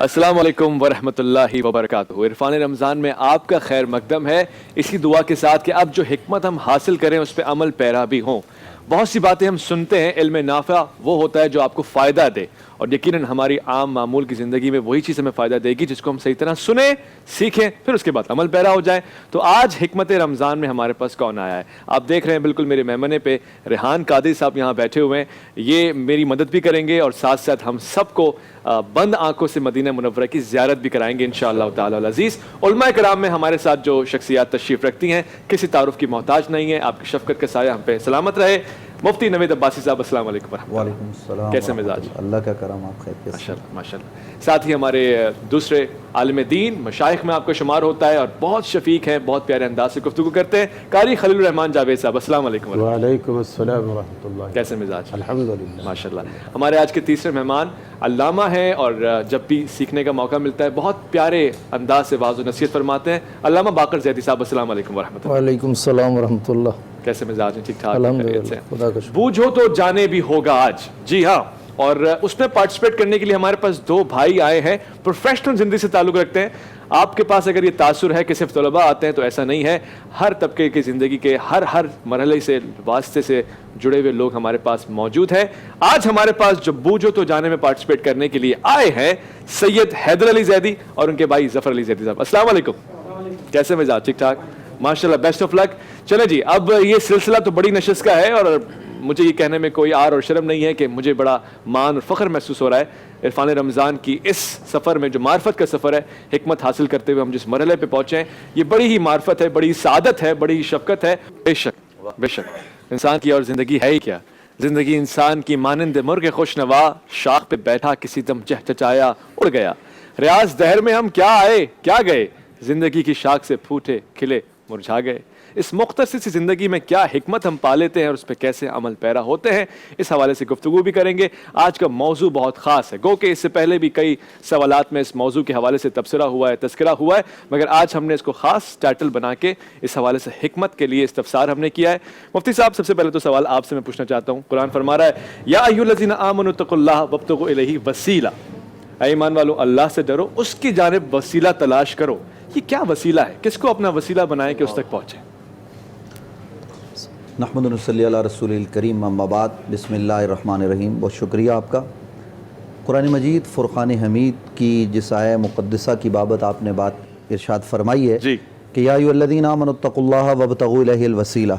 السلام علیکم ورحمۃ اللہ وبرکاتہ۔ عرفان رمضان میں آپ کا خیر مقدم ہے، اسی دعا کے ساتھ کہ اب جو حکمت ہم حاصل کریں اس پہ عمل پیرا بھی ہوں۔ بہت سی باتیں ہم سنتے ہیں، علم نافع وہ ہوتا ہے جو آپ کو فائدہ دے، اور یقیناً ہماری عام معمول کی زندگی میں وہی چیز ہمیں فائدہ دے گی جس کو ہم صحیح طرح سنیں، سیکھیں، پھر اس کے بعد عمل پیرا ہو جائیں۔ تو آج حکمت رمضان میں ہمارے پاس کون آیا ہے؟ آپ دیکھ رہے ہیں بالکل میرے میمنے پہ ریحان قادری صاحب یہاں بیٹھے ہوئے ہیں۔ یہ میری مدد بھی کریں گے اور ساتھ ساتھ ہم سب کو بند آنکھوں سے مدینہ منورہ کی زیارت بھی کرائیں گے انشاءاللہ تعالی العزیز۔ علماء کرام میں ہمارے ساتھ جو شخصیات تشریف رکھتی ہیں کسی تعارف کی محتاج نہیں ہے، آپ کی شفقت کا سایہ ہم پہ سلامت رہے۔ مفتی نوید عباسی صاحب السلام علیکم ورحمۃ اللہ۔ وعلیکم السلام، کیسے مزاج؟ اللہ کا کرم، آپ خیر؟ ماشاءاللہ ماشاءاللہ۔ ساتھ ہی ہمارے دوسرے عالم دین مشائخ میں آپ کا شمار ہوتا ہے اور بہت شفیق ہیں، بہت پیارے انداز سے گفتگو کرتے ہیں، قاری خلیل الرحمان جاوید صاحب السلام علیکم ورحمۃ اللہ۔ وعلیکم السلام ورحمۃ اللہ۔ کیسے مزاج؟ الحمدللہ ماشاءاللہ۔ ہمارے آج کے تیسرے مہمان علامہ ہیں اور جب بھی سیکھنے کا موقع ملتا ہے بہت پیارے انداز سے واعظ و نصیحت فرماتے ہیں، علامہ باقر زیدی صاحب السلام علیکم ورحمۃ اللہ۔ وعلیکم السلام ورحمۃ اللہ۔ کیسے مزاج ہیں؟ ٹھیک ٹھاک؟ الحمدللہ، خدا کا شکر۔ بوجھو تو جانے بھی ہوگا آج، جی ہاں، اور اس میں پارٹیسپیٹ کرنے کے لیے ہمارے پاس دو بھائی آئے ہیں، پروفیشنل زندگی سے تعلق رکھتے ہیں۔ آپ کے پاس اگر یہ تاثر ہے کہ صرف طلباء آتے ہیں تو ایسا نہیں ہے، ہر طبقے کی زندگی کے ہر مرحلے سے واسطے سے جڑے ہوئے لوگ ہمارے پاس موجود ہیں۔ آج ہمارے پاس جو بوجھو تو جانے میں پارٹیسپیٹ کرنے کے لیے آئے ہیں سید حیدر علی زیدی اور ان کے بھائی ظفر علی زیدی صاحب السلام علیکم۔ کیسے مزاج؟ ٹھیک ٹھاک ماشاءاللہ، بیسٹ آف لک۔ چلیں جی، اب یہ سلسلہ تو بڑی نشست کا ہے اور مجھے یہ کہنے میں کوئی عار اور شرم نہیں ہے کہ مجھے بڑا مان اور فخر محسوس ہو رہا ہے عرفان رمضان کی اس سفر میں، جو معرفت کا سفر ہے، حکمت حاصل کرتے ہوئے ہم جس مرحلے پہ پہنچے ہیں، یہ بڑی ہی معرفت ہے، بڑی ہی سعادت ہے، بڑی ہی شفقت ہے۔ بے شک انسان کی اور زندگی ہے ہی کیا؟ زندگی انسان کی مانند مرغ خوش نوا، شاخ پہ بیٹھا کسی دم چہچہایا اڑ گیا۔ ریاض دہر میں ہم کیا آئے کیا گئے، زندگی کی شاخ سے پھوٹے کھلے مرجھا گئے۔ اس مختصر سی زندگی میں کیا حکمت ہم پا لیتے ہیں اور اس پہ کیسے عمل پیرا ہوتے ہیں، اس حوالے سے گفتگو بھی کریں گے۔ آج کا موضوع بہت خاص ہے، گو کہ اس سے پہلے بھی کئی سوالات میں اس موضوع کے حوالے سے تبصرہ ہوا ہے، تذکرہ ہوا ہے، مگر آج ہم نے اس کو خاص ٹائٹل بنا کے اس حوالے سے حکمت کے لیے استفسار ہم نے کیا ہے۔ مفتی صاحب، سب سے پہلے تو سوال آپ سے میں پوچھنا چاہتا ہوں، قرآن فرما رہا ہے یا ایھا الذین آمنوا اتقوا اللہ وابتغوا الیہ وسیلہ، اے ایمان والو اللہ سے ڈرو، اس کی جانب وسیلہ تلاش کرو۔ یہ کیا وسیلہ ہے؟ کس کو اپنا وسیلہ بنائیں کہ اس تک پہنچے؟ نحمد و نصلی علی رسول الکریم، اما بعد، بسم اللہ الرحمن الرحیم۔ بہت شکریہ آپ کا۔ قرآن مجید فرقان حمید کی جس آیہ مقدسہ کی بابت آپ نے بات ارشاد فرمائی ہے جی کہ یا ایھا الذین آمنوا اتقوا اللہ وابتغوا الیہ الوسیلہ،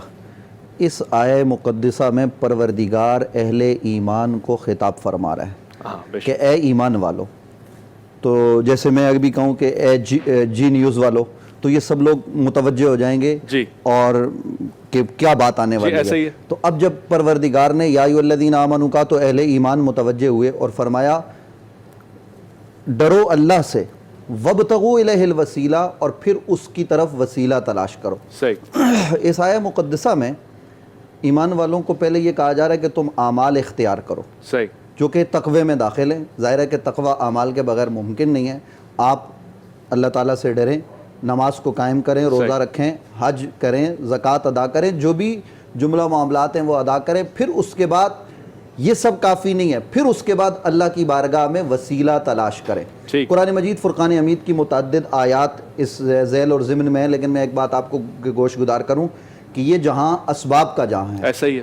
اس آیہ مقدسہ میں پروردگار اہل ایمان کو خطاب فرما رہا ہے کہ اے ایمان والو۔ تو جیسے میں ابھی کہوں کہ اے جی نیوز والو، تو یہ سب لوگ متوجہ ہو جائیں گے جی، اور کہ کیا بات آنے والی ہے۔ تو اب جب پروردگار نے یا ایھا الذین آمنوا کہا تو اہل ایمان متوجہ ہوئے اور فرمایا ڈرو اللہ سے، وابتغوا الیہ الوسیلہ، اور پھر اس کی طرف وسیلہ تلاش کرو۔ صحیح۔ اس آیہ مقدسہ میں ایمان والوں کو پہلے یہ کہا جا رہا ہے کہ تم اعمال اختیار کرو، صحیح، جو کہ تقوی میں داخل ہیں۔ ظاہر ہے کہ تقوی اعمال کے بغیر ممکن نہیں ہے۔ آپ اللہ تعالیٰ سے ڈریں، نماز کو قائم کریں، روزہ رکھیں، حج کریں، زکوٰۃ ادا کریں، جو بھی جملہ معاملات ہیں وہ ادا کریں۔ پھر اس کے بعد یہ سب کافی نہیں ہے، پھر اس کے بعد اللہ کی بارگاہ میں وسیلہ تلاش کریں۔ قرآن مجید فرقان حمید کی متعدد آیات اس ذیل اور ضمن میں ہیں، لیکن میں ایک بات آپ کو گوش گدار کروں کہ یہ جہاں اسباب کا جہاں ہے، ایسا ہی ہے،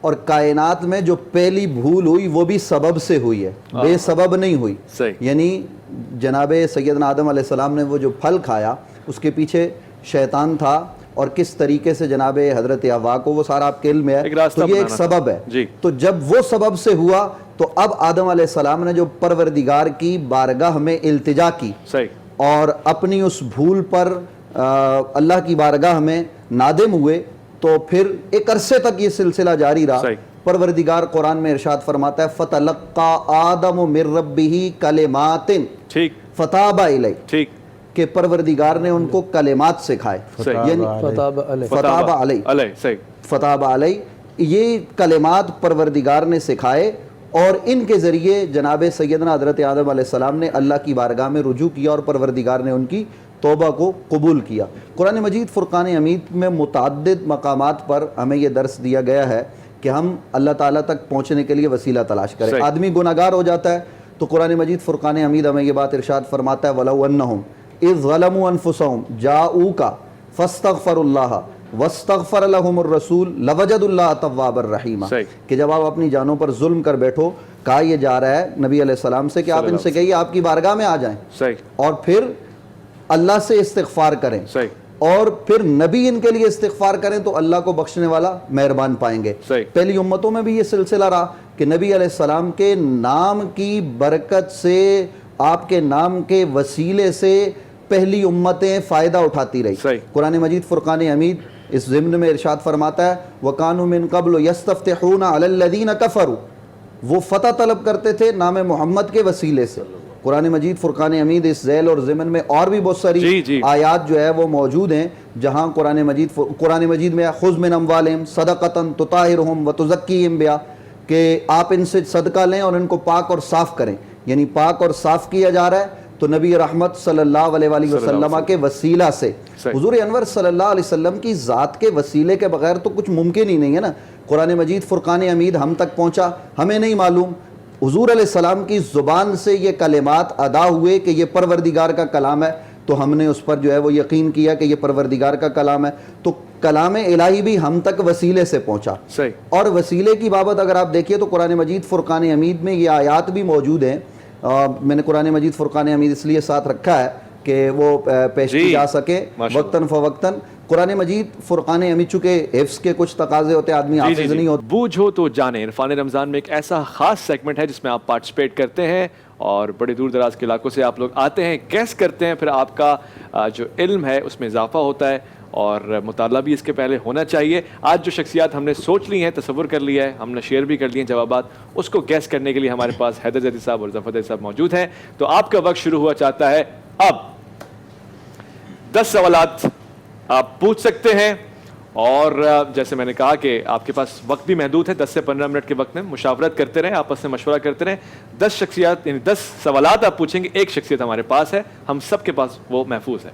اور کائنات میں جو پہلی بھول ہوئی وہ بھی سبب سے ہوئی ہے، بے سبب نہیں ہوئی۔ یعنی جناب سیدنا آدم علیہ السلام نے وہ جو پھل کھایا، اس کے پیچھے شیطان تھا، اور کس طریقے سے جناب حضرت حوا کو، وہ سارا آپ کے علم میں ہے، تو یہ ایک سبب ہے۔ تو جب وہ سبب سے ہوا تو اب آدم علیہ السلام نے جو پروردگار کی بارگاہ میں التجا کی اور اپنی اس بھول پر اللہ کی بارگاہ میں نادم ہوئے، تو پھر ایک عرصے تک یہ سلسلہ جاری رہا۔ پروردگار قرآن میں ارشاد فرماتا ہے فَتَلَقَّى آدَمُ مِن رَبِّهِ كَلِمَاتٍ فَتَابَ عَلَيْهِ، کہ پروردگار نے ان کو کلمات سکھائے، یعنی فتاب علیہ، یہ کلمات پروردگار نے سکھائے، اور ان کے ذریعے جناب سیدنا حضرت آدم علیہ السلام نے اللہ کی بارگاہ میں رجوع کیا اور پروردگار نے ان کی توبہ کو قبول کیا۔ قرآن مجید فرقان حمید میں متعدد مقامات پر ہمیں یہ درس دیا گیا ہے کہ ہم اللہ تعالیٰ تک پہنچنے کے لیے وسیلہ تلاش کریں۔ آدمی گناہگار ہو جاتا ہے تو قرآن مجید فرقان حمید ہمیں یہ بات ارشاد فرماتا ہے وَلَوْ أَنَّهُمْ إِذْ ظَلَمُوا أَنفُسَهُمْ جَاءُوكَ فَاسْتَغْفَرُوا اللَّهَ وَاسْتَغْفَرَ لَهُمُ الرَّسُولُ لَوَجَدُوا اللَّهَ تَوَّابًا رَحِيمًا، کہ جب آپ اپنی جانوں پر ظلم کر بیٹھو، کہا یہ جا رہا ہے نبی علیہ السلام سے کہ آپ ان سے کہیے آپ کی بارگاہ میں آ جائیں اور پھر اللہ سے استغفار کریں، اور پھر نبی ان کے لیے استغفار کریں تو اللہ کو بخشنے والا مہربان پائیں گے۔ پہلی امتوں میں بھی یہ سلسلہ رہا کہ نبی علیہ السلام کے نام کی برکت سے، آپ کے نام کے وسیلے سے پہلی امتیں فائدہ اٹھاتی رہی۔ قرآن مجید فرقان حمید اس ضمن میں ارشاد فرماتا ہے وَقَانُوا مِن قَبْلُ يَسْتَفْتِحُونَ عَلَى الَّذِينَ كَفَرُوا، وہ فتح طلب کرتے تھے نام محمد کے وسیلے سے۔ قرآن مجید فرقان حمید اس ذیل اور ضمن میں اور بھی بہت ساری آیات جو ہے وہ موجود ہیں جہاں قرآن مجید میں خُذْ مِنْ أَمْوَالِهِمْ صَدَقَةً تُطَهِّرُهُمْ وَتُزَكِّيهِمْ بِهَا، کہ آپ ان سے صدقہ لیں اور ان کو پاک اور صاف کریں، یعنی پاک اور صاف کیا جا رہا ہے تو نبی رحمت صلی اللہ علیہ وآلہ وسلم کے وسیلہ سے۔ حضور انور صلی اللہ علیہ وسلم کی ذات کے وسیلے کے بغیر تو کچھ ممکن ہی نہیں ہے نا۔ قرآن مجید فرقان حمید ہم تک پہنچا، ہمیں نہیں معلوم، حضور علیہ السلام کی زبان سے یہ کلمات ادا ہوئے کہ یہ پروردگار کا کلام ہے، تو ہم نے اس پر جو ہے وہ یقین کیا کہ یہ پروردگار کا کلام ہے، تو کلام الہی بھی ہم تک وسیلے سے پہنچا۔ اور وسیلے کی بابت اگر آپ دیکھیے تو قرآن مجید فرقان حمید میں یہ آیات بھی موجود ہیں۔ میں نے قرآن مجید فرقان حمید اس لیے ساتھ رکھا ہے کہ وہ پیش کی جا سکے وقتاً فوقتاً۔ قرآن مجید فرقان حمید چونکہ حفظ کے کچھ تقاضے ہوتے ہیں، آدمی حافظ نہیں ہوتا۔ بوجھو تو جانے عرفان رمضان میں ایک ایسا خاص سیگمنٹ ہے جس میں آپ پارٹیسپیٹ کرتے ہیں اور بڑے دور دراز کے علاقوں سے آپ لوگ آتے ہیں، گیس کرتے ہیں، پھر آپ کا جو علم ہے اس میں اضافہ ہوتا ہے اور مطالعہ بھی اس کے پہلے ہونا چاہیے۔ آج جو شخصیات ہم نے سوچ لی ہیں، تصور کر لیا ہے، ہم نے شیئر بھی کر لیے ہیں جوابات، اس کو گیس کرنے کے لیے ہمارے پاس حیدر زیدی صاحب اور ظفر صاحب موجود ہیں۔ تو آپ کا وقت شروع ہوا چاہتا ہے اب۔ 10 سوالات آپ پوچھ سکتے ہیں اور جیسے میں نے کہا کہ آپ کے پاس وقت بھی محدود ہے، 10 سے 15 منٹ کے وقت میں مشاورت کرتے رہیں، آپس میں مشورہ کرتے رہیں۔ 10 شخصیات یعنی 10 سوالات آپ پوچھیں گے، ایک شخصیت ہمارے پاس ہے، ہم سب کے پاس وہ محفوظ ہے۔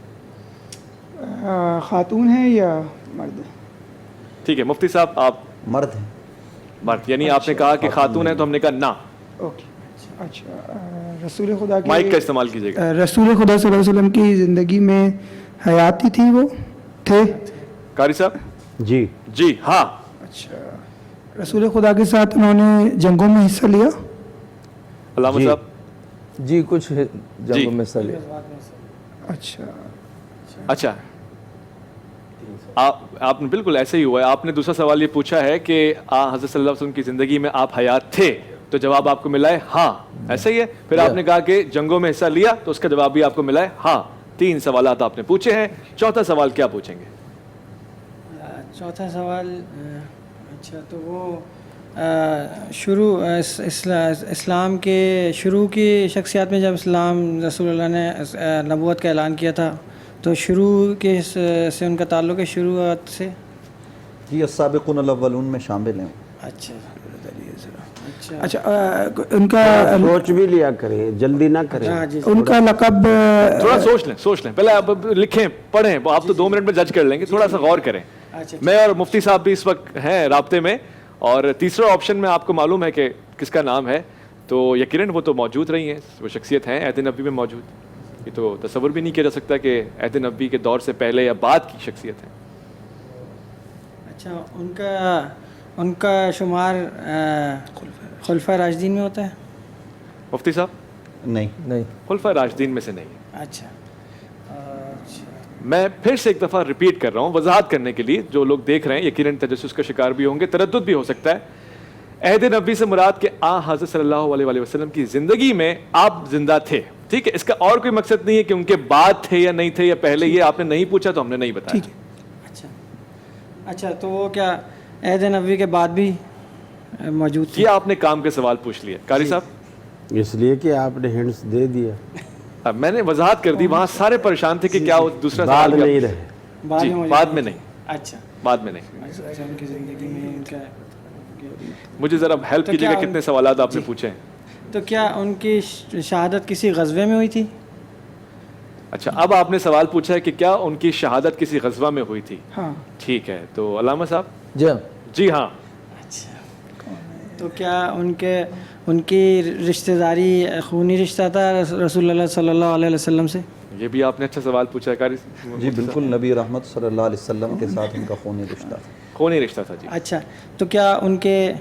خاتون ہے یا مرد؟ ٹھیک ہے مفتی صاحب، آپ مرد ہیں؟ مرد، یعنی آپ نے کہا کہ خاتون ہے تو ہم نے کہا نہ۔ اوکے، اچھا۔ رسول خدا کے مائک کا استعمال کیجیے گا۔ رسول خدا صلی اللہ علیہ وسلم کی زندگی میں حیاتی تھی، وہ تھے؟ قاری صاحب جی جی ہاں۔ اچھا، رسول خدا کے ساتھ انہوں نے جنگوں میں حصہ لیا؟ علامہ صاحب جی کچھ جنگوں میں حصہ لیا۔ اچھا اچھا، آپ نے بالکل ایسے ہی ہوا ہے۔ آپ نے دوسرا سوال یہ پوچھا ہے کہ حضرت صلی اللہ علیہ وسلم کی زندگی میں آپ حیات تھے، تو جواب آپ کو ملا ہے ہاں، ایسا ہی ہے۔ پھر آپ نے کہا کہ جنگوں میں حصہ لیا، تو اس کا جواب بھی آپ کو ملا ہے ہاں۔ 3 سوالات آپ نے پوچھے ہیں، چوتھا سوال کیا پوچھیں گے؟ چوتھا سوال، اچھا تو وہ اسلام کے شروع کی شخصیات میں جب اسلام رسول اللہ نے نبوت کا اعلان کیا تھا تو شروع کے سے ان کا تعلق ہے شروعات سے؟ جی السابقون الاولون میں شامل ہیں۔ اچھا اچھا، ان کا سوچ بھی لیا کریں، جلدی نہ کریں۔ ان کا لقب تھوڑا سوچ لیں پہلے، آپ لکھیں پڑھیں، آپ تو 2 منٹ میں جج کر لیں گے، تھوڑا سا غور کریں۔ میں اور مفتی صاحب بھی اس وقت ہیں رابطے میں، اور تیسرا آپشن میں آپ کو معلوم ہے کہ کس کا نام ہے، تو یقیناً وہ تو موجود رہی ہیں، وہ شخصیت ہیں عہد نبوی میں موجود، یہ تو تصور بھی نہیں کیا جا سکتا کہ عہد نبوی کے دور سے پہلے یا بعد کی شخصیت ہے۔ اچھا، ان کا شمار خلفۂ راشدین میں ہوتا ہے؟ مفتی صاحب نہیں، خلفۂ راشدین میں سے نہیں۔ اچھا، میں پھر سے ایک دفعہ ریپیٹ کر رہا ہوں وضاحت کرنے کے لیے، جو لوگ دیکھ رہے ہیں یقیناً تجسس کا شکار بھی ہوں گے، تردد بھی ہو سکتا ہے۔ عہد نبوی سے مراد کہ حضرت صلی اللہ علیہ وسلم کی زندگی میں آپ زندہ تھے، ٹھیک ہے؟ اس کا اور کوئی مقصد نہیں ہے کہ ان کے بعد تھے یا نہیں تھے یا پہلے، یہ آپ نے نہیں پوچھا تو ہم نے نہیں بتایا۔ اچھا تو وہ کیا عہد نبوی کے بعد بھی موجود تھے؟ یہ آپ نے کام کے سوال پوچھ لیا قاری صاحب، اس لیے کہ آپ نے ہنٹس دے دیا، اب میں نے وضاحت کر دی، وہاں سارے پریشان تھے کہ کیا دوسرا بعد سوال نہیں رہے۔ جی بعد میں نہیں، اچھا بعد میں نہیں۔ ان کی زندگی میں ان کا مجھے ذرا ہیلپ کیجیے گا، کتنے سوالات آپ نے پوچھے ہیں؟ تو کیا ان کی شہادت کسی غزوے میں ہوئی تھی؟ اچھا، اب آپ نے سوال پوچھا ہے کہ کیا ان کی شہادت کسی غزوہ میں ہوئی تھی؟ ہاں ٹھیک ہے، تو علامہ صاحب جی جی ہاں۔ اچھا، تو کیا ان کی رشتہ داری خونی رشتہ تھا رسول اللہ صلی اللہ علیہ وسلم سے؟ یہ بھی آپ نے اچھا سوال پوچھا ہے قاری. جی بالکل, نبی رحمت صلی اللہ علیہ وسلم کے ساتھ ان کا خونی رشتہ تھا. خونی رشتہ تھا جی. اچھا, تو کیا ان کے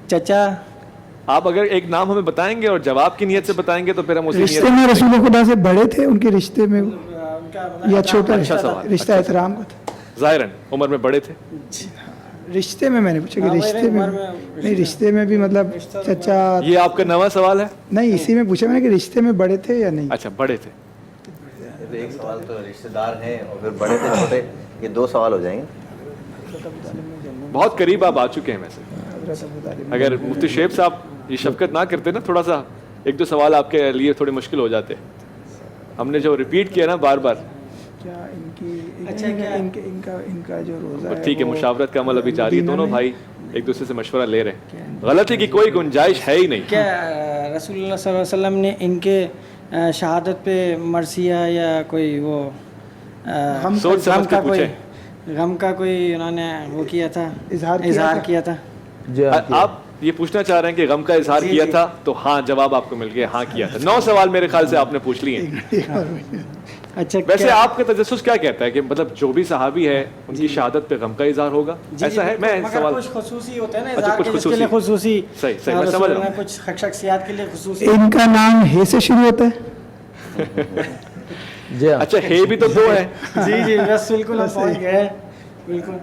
چچا, آپ اگر ایک نام ہمیں بتائیں گے اور جواب کی نیت سے بتائیں گے تو پھر ہم اسی نیت رشتے میں رسول خدا سے بڑے تھے ان کے رشتے میں یا چھوٹا رشتہ احترام کا تھا؟ ظاہراً عمر میں بڑے تھے. رشتے میں نے پوچھا کہ رشتے میں نہیں, رشتے میں بھی مطلب چچا. یہ آپ کا نواں سوال ہے؟ نہیں, اسی میں پوچھا میں نے کہ رشتے میں بڑے تھے یا نہیں. اچھا بڑے تھے. ایک سوال تو رشتہ دار ہیں اور پھر بڑے تھے چھوٹے, یہ دو سوال ہو جائیں گے. بہت قریب آپ آ چکے ہیں ویسے. اگر مفتی شیب صاحب یہ شفقت نہ کرتے نا, تھوڑا سا ایک دو سوال آپ کے لیے تھوڑے مشکل ہو جاتے. ہم نے جو ریپیٹ کیا نا بار بار. کیا ان کی ان کا جو روزہ ہے ٹھیک ہے, مشاورت کا عمل ابھی جاری ہے, دونوں بھائی ایک دوسرے سے مشورہ لے رہے ہیں. غلطی کی کوئی گنجائش ہے ہی نہیں. کیا رسول اللہ صلی اللہ علیہ وسلم نے ان کے شہادت پہ مرثیہ یا کوئی وہ سوچ سمجھ کے پوچھے, غم کا کوئی انہوں نے وہ کیا تھا, اظہار کیا تھا؟ آپ یہ پوچھنا چاہ رہے ہیں کہ غم کا اظہار کیا تھا, تو ہاں جواب آپ کو مل گیا, ہاں کیا تھا. 9 سوال میرے خیال سے آپ نے پوچھ لیے ہیں. اچھا, ویسے آپ کا تجسس کیا کہتا ہے کہ مطلب جو بھی صحابی ہے ان کی شہادت پہ غم کا اظہار ہوگا, ایسا ہے؟ میں سوال کچھ خصوصی ہوتا ہے نا, اچھا کچھ خصوصی, خصوصی صحیح میں سمجھ رہا ہوں. کچھ شخصیات کے لیے خصوصی. ان کا نام ہے سے شروع ہوتا ہے. جی اچھا ہے بھی تو 2 ہے. جی جی بس بالکل ہم پہنچ گئے. بالکل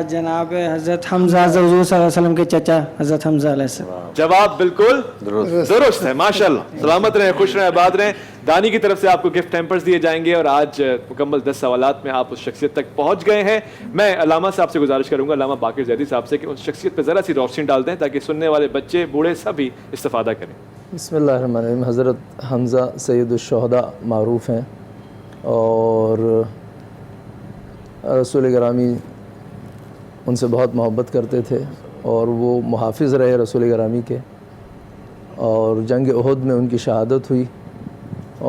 جناب حضرت حمزہ, حضور صلی اللہ علیہ وسلم کے چچا حضرت حمزہ علیہ السلام. جواب بالکل درست ہے, ماشاءاللہ. سلامت رہیں, خوش رہیں, آباد رہیں. دانی کی طرف سے آپ کو گفٹ ٹیمپرز دیے جائیں گے, اور آج مکمل 10 سوالات میں آپ اس شخصیت تک پہنچ گئے ہیں. میں علامہ صاحب سے گزارش کروں گا, علامہ باقر زیدی صاحب سے, کہ اس شخصیت پہ ذرا سی روشنی ڈال دیں تاکہ سننے والے بچے بوڑھے سبھی استفادہ کریں. بسم اللہ الرحمن الرحیم. حضرت حمزہ سید الشہداء معروف ہیں, اور رسول گرامی ان سے بہت محبت کرتے تھے, اور وہ محافظ رہے رسول گرامی کے, اور جنگ احد میں ان کی شہادت ہوئی,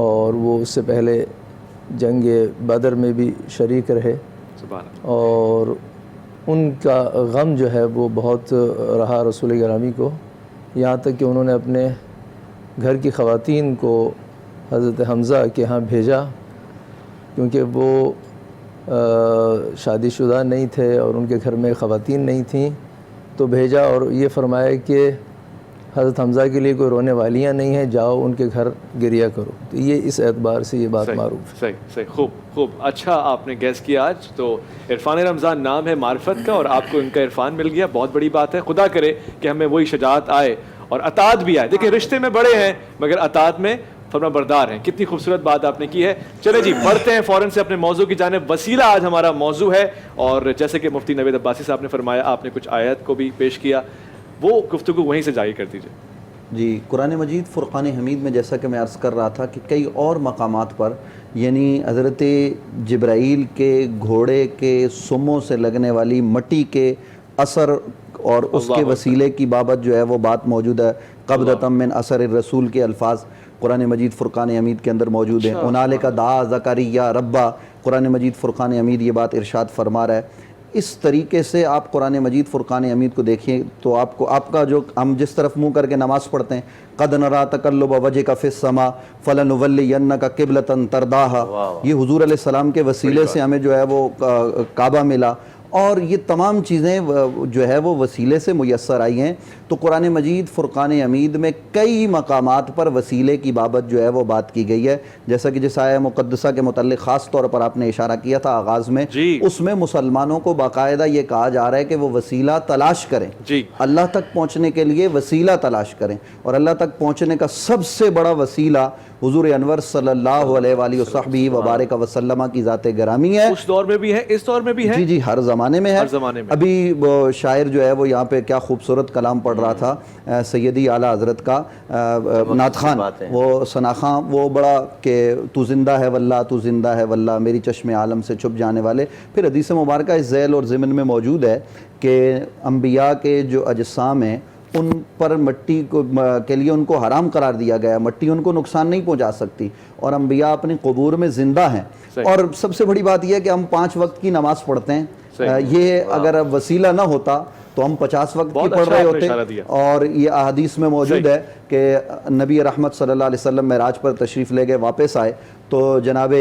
اور وہ اس سے پہلے جنگ بدر میں بھی شریک رہے, اور ان کا غم جو ہے وہ بہت رہا رسول گرامی کو, یہاں تک کہ انہوں نے اپنے گھر کی خواتین کو حضرت حمزہ کے ہاں بھیجا, کیونکہ وہ شادی شدہ نہیں تھے اور ان کے گھر میں خواتین نہیں تھیں, تو بھیجا اور یہ فرمایا کہ حضرت حمزہ کے لیے کوئی رونے والیاں نہیں ہیں, جاؤ ان کے گھر گریہ کرو. تو یہ اس اعتبار سے یہ بات معروف ہے. صحیح, خوب. اچھا آپ نے گیس کیا آج. تو عرفان رمضان نام ہے معرفت کا, اور آپ کو ان کا عرفان مل گیا, بہت بڑی بات ہے. خدا کرے کہ ہمیں وہی شجاعت آئے اور اطاعت بھی آئے. دیکھیں رشتے میں بڑے ہیں مگر اطاعت میں فرما بردار ہیں. کتنی خوبصورت بات آپ نے کی ہے. چلے جی بڑھتے ہیں فوراً سے اپنے موضوع کی جانب. وسیلہ آج ہمارا موضوع ہے, اور جیسے کہ مفتی نوید عباسی صاحب نے فرمایا, آپ نے کچھ آیات کو بھی پیش کیا, وہ گفتگو وہیں سے جاری کر دیجیے. جی, قرآن مجید فرقان حمید میں جیسا کہ میں عرض کر رہا تھا کہ کئی اور مقامات پر یعنی حضرت جبرائیل کے گھوڑے کے سموں سے لگنے والی مٹی کے اثر اور اس کے وسیلے کی بابت جو ہے وہ بات موجود ہے. قبضۃ من اثر الرسول کے الفاظ قرآن مجید فرقان حمید کے اندر موجود ہیں. انالک دعا زکریا ربا, قرآن مجید فرقان حمید یہ بات ارشاد فرما رہا ہے. اس طریقے سے آپ قرآن مجید فرقان حمید کو دیکھیں تو آپ کا جو ہم جس طرف منہ کر کے نماز پڑھتے ہیں, قد نرا تقلب وجهک فی السماء فلنولینک قبلۃ ترضاها, یہ حضور علیہ السلام کے وسیلے سے ہمیں جو ہے وہ کعبہ ملا, اور یہ تمام چیزیں جو ہے وہ وسیلے سے میسر آئی ہیں. تو قرآن مجید فرقان حمید میں کئی مقامات پر وسیلے کی بابت جو ہے وہ بات کی گئی ہے, جیسا کہ جس آیہ مقدسہ کے متعلق خاص طور پر آپ نے اشارہ کیا تھا آغاز میں, اس میں مسلمانوں کو باقاعدہ یہ کہا جا رہا ہے کہ وہ وسیلہ تلاش کریں, اللہ تک پہنچنے کے لیے وسیلہ تلاش کریں, اور اللہ تک پہنچنے کا سب سے بڑا وسیلہ حضور انور صلی اللہ علیہ وآلہ وصحبہ وبارک وسلم کی ذات گرامی ہے. اس دور میں بھی ہے, اس دور میں بھی ہے, جی ہر زمانے میں ہے. ابھی شاعر جو ہے وہ یہاں پہ کیا خوبصورت کلام پڑھ رہا تھا سیدی اعلیٰ حضرت کا, نعت خان, وہ ثنا خان, وہ بڑا کہ تو زندہ ہے واللہ, تو زندہ ہے واللہ, میری چشم عالم سے چھپ جانے والے. پھر حدیث مبارکہ اس ذیل اور ضمن میں موجود ہے کہ انبیاء کے جو اجسام ہیں ان پر مٹی کے لیے ان کو حرام قرار دیا گیا, مٹی ان کو نقصان نہیں پہنچا سکتی, اور انبیاء اپنی قبور میں زندہ ہیں. اور سب سے بڑی بات یہ ہے کہ ہم 5 وقت کی نماز پڑھتے ہیں, یہ اگر وسیلہ نہ ہوتا تو ہم 50 وقت کی بہت پڑھ اچھا رہے آپ نے ہوتے اشارہ ہیں. دیا. اور یہ احادیث میں موجود ہے کہ نبی رحمت صلی اللہ علیہ وسلم معراج پر تشریف لے گئے, واپس آئے تو جناب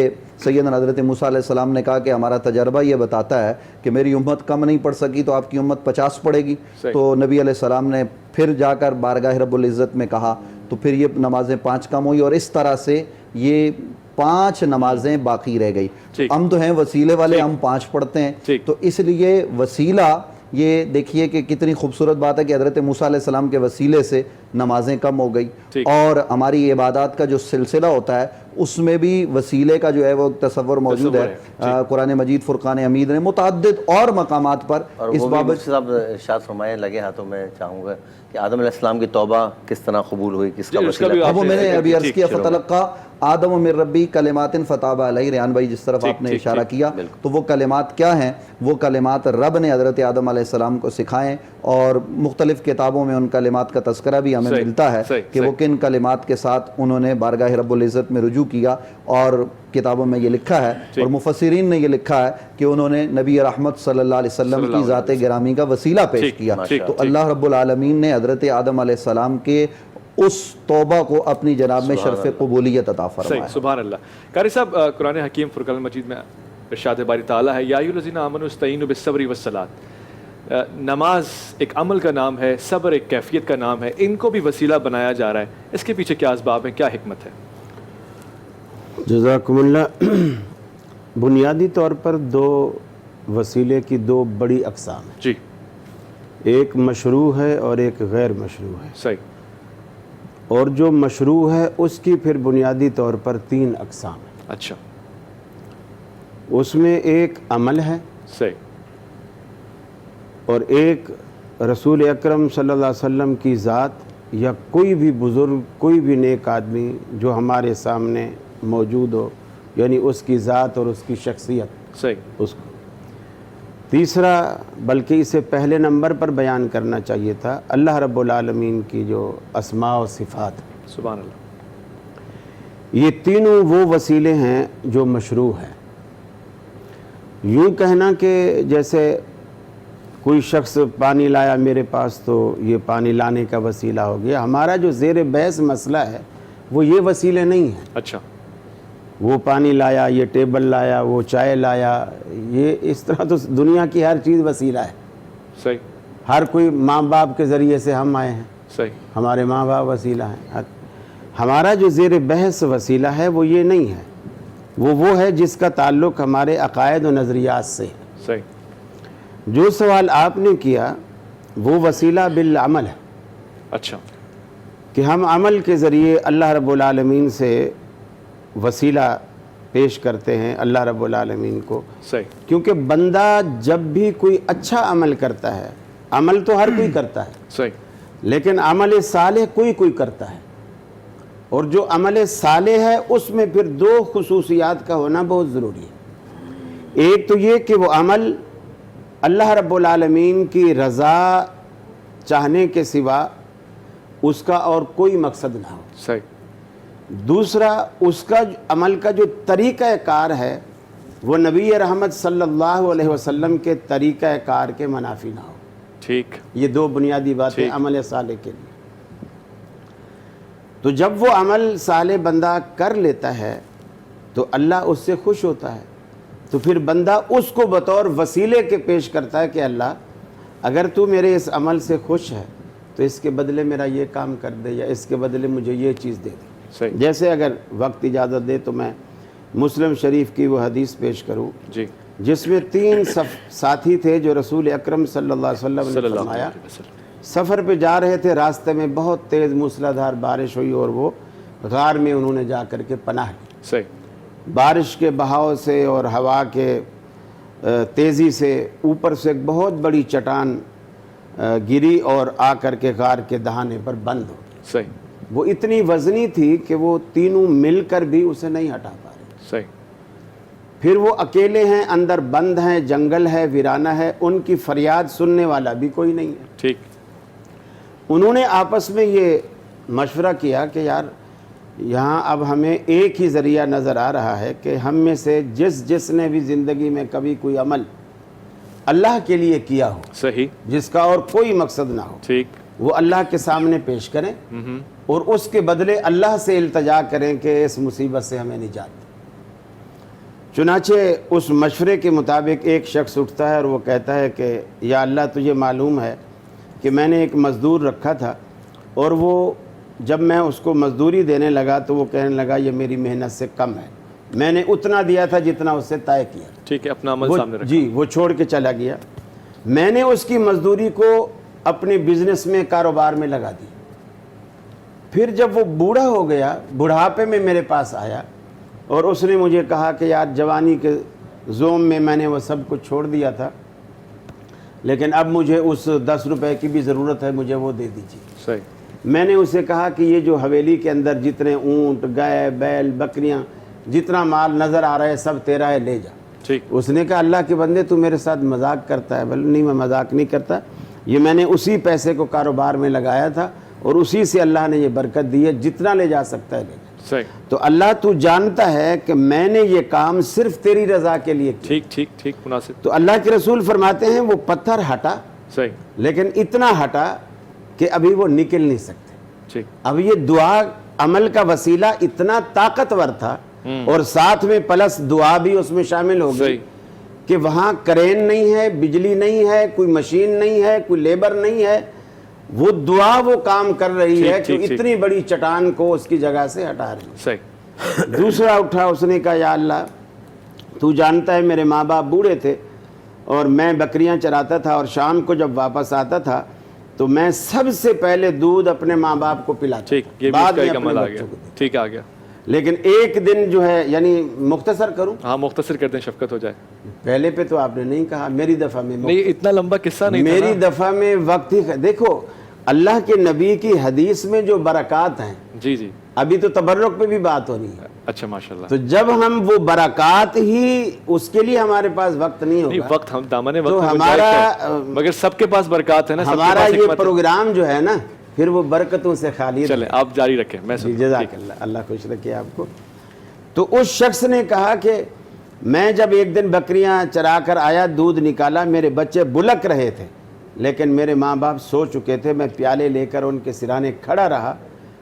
سیدنا حضرت موسیٰ علیہ السلام نے کہا کہ ہمارا تجربہ یہ بتاتا ہے کہ میری امت کم نہیں پڑھ سکی تو آپ کی امت 50 پڑھے گی. تو نبی علیہ السلام نے پھر جا کر بارگاہ رب العزت میں کہا تو پھر یہ نمازیں 5 کم ہوئی, اور اس طرح سے یہ 5 نمازیں باقی رہ گئی. ہم تو ہیں وسیلے والے, ہم 5 پڑھتے ہیں. تو اس لیے وسیلہ, یہ دیکھیے کہ کتنی خوبصورت بات ہے کہ حضرت موسیٰ علیہ السلام کے وسیلے سے نمازیں کم ہو گئی, اور ہماری عبادات کا جو سلسلہ ہوتا ہے اس میں بھی وسیلے کا جو ہے وہ تصور موجود ہے. قرآن مجید فرقان حمید نے متعدد اور مقامات پر اس بابت صاحب ارشاد فرمائے لگے ہاتھوں میں چاہوں گا کہ آدم علیہ السلام کی توبہ کس طرح قبول ہوئی, کس کا وسیلہ. اب وہ میں نے ابھی عرض کیا فتلقى آدم من ربی کلمات فتاب علیہ. ریحان بھائی جس طرف آپ نے اشارہ کیا, تو وہ کلمات کیا ہیں؟ وہ کلمات رب نے حضرت آدم علیہ السلام کو سکھائیں, اور مختلف کتابوں میں ان کلمات کا تذکرہ بھی ہمیں ملتا ہے کہ وہ کن کلمات کے ساتھ انہوں نے بارگاہ رب العزت میں رجوع کیا. اور کتابوں میں یہ لکھا ہے اور مفسرین نے یہ لکھا ہے کہ انہوں نے نبی رحمت صلی اللہ علیہ وسلم کی ذات گرامی کا وسیلہ پیش کیا. تو اللہ رب العالمین نے حضرت آدم علیہ السلام کے اس توبہ کو اپنی جناب میں شرف قبولیت عطا فرمایا. سبحان اللہ. قاری صاحب, قرآن حکیم فرقان مجید میں ارشاد باری تعالیٰ ہے یا ایھا الذین آمنوا استعینوا بالصبر والصلاۃ. نماز ایک عمل کا نام ہے, صبر ایک کیفیت کا نام ہے, ان کو بھی وسیلہ بنایا جا رہا ہے. اس کے پیچھے کیا اسباب ہیں, کیا حکمت ہے؟ جزاکم اللہ. بنیادی طور پر 2 وسیلے کی 2 بڑی اقسام ہیں. جی. ایک مشروع ہے اور ایک غیر مشروع ہے. صحیح. اور جو مشروع ہے اس کی پھر بنیادی طور پر 3 اقسام ہیں. اچھا. اس میں ایک عمل ہے, صحیح, اور ایک رسول اکرم صلی اللہ علیہ وسلم کی ذات یا کوئی بھی بزرگ, کوئی بھی نیک آدمی جو ہمارے سامنے موجود ہو, یعنی اس کی ذات اور اس کی شخصیت. صحیح. اس کو تیسرا, بلکہ اسے پہلے نمبر پر بیان کرنا چاہیے تھا, اللہ رب العالمین کی جو اسماء و صفات. سبحان اللہ. یہ تینوں وہ وسیلے ہیں جو مشروع ہیں. یوں کہنا کہ جیسے کوئی شخص پانی لایا میرے پاس تو یہ پانی لانے کا وسیلہ ہو گیا, ہمارا جو زیر بحث مسئلہ ہے وہ یہ وسیلے نہیں ہیں. اچھا. وہ پانی لایا, یہ ٹیبل لایا, وہ چائے لایا, یہ اس طرح تو دنیا کی ہر چیز وسیلہ ہے. صحیح. ہر کوئی ماں باپ کے ذریعے سے ہم آئے ہیں. صحیح. ہمارے ماں باپ وسیلہ ہیں. ہمارا جو زیر بحث وسیلہ ہے وہ یہ نہیں ہے, وہ ہے جس کا تعلق ہمارے عقائد و نظریات سے ہے. صحیح. جو سوال آپ نے کیا وہ وسیلہ بالعمل ہے. اچھا. کہ ہم عمل کے ذریعے اللہ رب العالمین سے وسیلہ پیش کرتے ہیں اللہ رب العالمین کو. صحیح. کیونکہ بندہ جب بھی کوئی اچھا عمل کرتا ہے, عمل تو ہر کوئی کرتا ہے, صحیح, لیکن عمل صالح کوئی کرتا ہے, اور جو عمل صالح ہے اس میں پھر 2 خصوصیات کا ہونا بہت ضروری ہے. ایک تو یہ کہ وہ عمل اللہ رب العالمین کی رضا چاہنے کے سوا اس کا اور کوئی مقصد نہ ہو. صحیح. دوسرا, اس کا عمل کا جو طریقہ کار ہے وہ نبی رحمت صلی اللہ علیہ وسلم کے طریقہ کار کے منافی نہ ہو. ٹھیک. یہ 2 بنیادی باتیں عمل صالح کے لیے. تو جب وہ عمل صالح بندہ کر لیتا ہے تو اللہ اس سے خوش ہوتا ہے, تو پھر بندہ اس کو بطور وسیلے کے پیش کرتا ہے کہ اللہ اگر تو میرے اس عمل سے خوش ہے تو اس کے بدلے میرا یہ کام کر دے, یا اس کے بدلے مجھے یہ چیز دے دے. جیسے اگر وقت اجازت دے تو میں مسلم شریف کی وہ حدیث پیش کروں جی, جس میں 3 ساتھی تھے جو رسول اکرم صلی اللہ علیہ وسلم نے فرمایا سفر پہ جا رہے تھے, راستے میں بہت تیز موسلادھار بارش ہوئی اور وہ غار میں انہوں نے جا کر کے پناہ لی. صحیح. بارش کے بہاؤ سے اور ہوا کے تیزی سے اوپر سے ایک بہت بڑی چٹان گری اور آ کر کے غار کے دہانے پر بند ہو گئی. صحیح. وہ اتنی وزنی تھی کہ وہ تینوں مل کر بھی اسے نہیں ہٹا پا رہے. صحیح. پھر وہ اکیلے ہیں, اندر بند ہیں, جنگل ہے, ویرانہ ہے, ان کی فریاد سننے والا بھی کوئی نہیں ہے. ٹھیک. انہوں نے آپس میں یہ مشورہ کیا کہ یار یہاں اب ہمیں ایک ہی ذریعہ نظر آ رہا ہے کہ ہم میں سے جس نے بھی زندگی میں کبھی کوئی عمل اللہ کے لیے کیا ہو, صحیح, جس کا اور کوئی مقصد نہ ہو, ٹھیک, وہ اللہ کے سامنے پیش کریں اور اس کے بدلے اللہ سے التجا کریں کہ اس مصیبت سے ہمیں نجات دے. چنانچہ اس مشورے کے مطابق ایک شخص اٹھتا ہے اور وہ کہتا ہے کہ یا اللہ تجھے معلوم ہے کہ میں نے ایک مزدور رکھا تھا اور وہ جب میں اس کو مزدوری دینے لگا تو وہ کہنے لگا یہ میری محنت سے کم ہے, میں نے اتنا دیا تھا جتنا اس سے طے کیا. ٹھیک ہے, اپنا عمل سامنے رکھا. جی, وہ چھوڑ کے چلا گیا. میں نے اس کی مزدوری کو اپنے بزنس میں, کاروبار میں لگا دی. پھر جب وہ بوڑھا ہو گیا, بڑھاپے میں میرے پاس آیا اور اس نے مجھے کہا کہ یار جوانی کے زوم میں میں نے وہ سب کچھ چھوڑ دیا تھا, لیکن اب مجھے اس 10 روپے کی بھی ضرورت ہے, مجھے وہ دے دیجیے. صحیح. میں نے اسے کہا کہ یہ جو حویلی کے اندر جتنے اونٹ, گائے, بیل, بکریاں, جتنا مال نظر آ رہا ہے سب تیرا ہے, لے جا. ٹھیک. اس نے کہا اللہ کے بندے تو میرے ساتھ مذاق کرتا ہے. بولے نہیں, میں مذاق نہیں کرتا, یہ میں نے اسی پیسے کو کاروبار میں لگایا تھا اور اسی سے اللہ نے یہ برکت دی ہے, جتنا لے جا سکتا ہے لے جا. صحیح. تو اللہ تو جانتا ہے کہ میں نے یہ کام صرف تیری رضا کے لیے کیا. ٹھیک ٹھیک ٹھیک, مناسب. تو اللہ کے رسول فرماتے ہیں وہ پتھر ہٹا, صحیح, لیکن اتنا ہٹا کہ ابھی وہ نکل نہیں سکتے. ٹھیک. اب یہ دعا عمل کا وسیلہ اتنا طاقتور تھا اور ساتھ میں پلس دعا بھی اس میں شامل ہو گئی کہ وہاں کرین نہیں ہے, بجلی نہیں ہے, کوئی مشین نہیں ہے, کوئی لیبر نہیں ہے, وہ دعا وہ کام کر رہی ہے کہ اتنی بڑی چٹان کو اس کی جگہ سے ہٹا رہی ہے. صحیح. دوسرا اٹھا, اس نے کہا یا اللہ تو جانتا ہے میرے ماں باپ بوڑھے تھے اور میں بکریاں چراتا تھا اور شام کو جب واپس آتا تھا تو میں سب سے پہلے دودھ اپنے ماں باپ کو پلاتا, ٹھیک, یہ بھی اس کا ایک عمل آ گیا. ٹھیک, آ گیا. لیکن ایک دن جو ہے, یعنی مختصر کروں, ہاں مختصر کر دیں, شفقت ہو جائے. پہلے پہ تو آپ نے نہیں کہا, میری دفعہ میں نہیں, اتنا لمبا قصہ نہیں تھا. میری دفعہ میں وقت ہی, دیکھو اللہ کے نبی کی حدیث میں جو برکات ہیں, جی جی, ابھی تو تبرک پہ بھی بات ہو رہی ہے. اچھا ماشاءاللہ. تو جب ہم وہ برکات ہی, اس کے لیے ہمارے پاس وقت نہیں ہوگا, وقت ہم دامن وقت تو میں ہمارا, مگر سب کے پاس برکات ہے نا, ہمارا یہ پروگرام جو ہے نا پھر وہ برکتوں سے خالی ہے. چلیں آپ جاری رکھیں, میں جزاک اللہ, اللہ خوش رکھے آپ کو. تو اس شخص نے کہا کہ میں جب ایک دن بکریاں چرا کر آیا, دودھ نکالا, میرے بچے بلک رہے تھے لیکن میرے ماں باپ سو چکے تھے. میں پیالے لے کر ان کے سرانے کھڑا رہا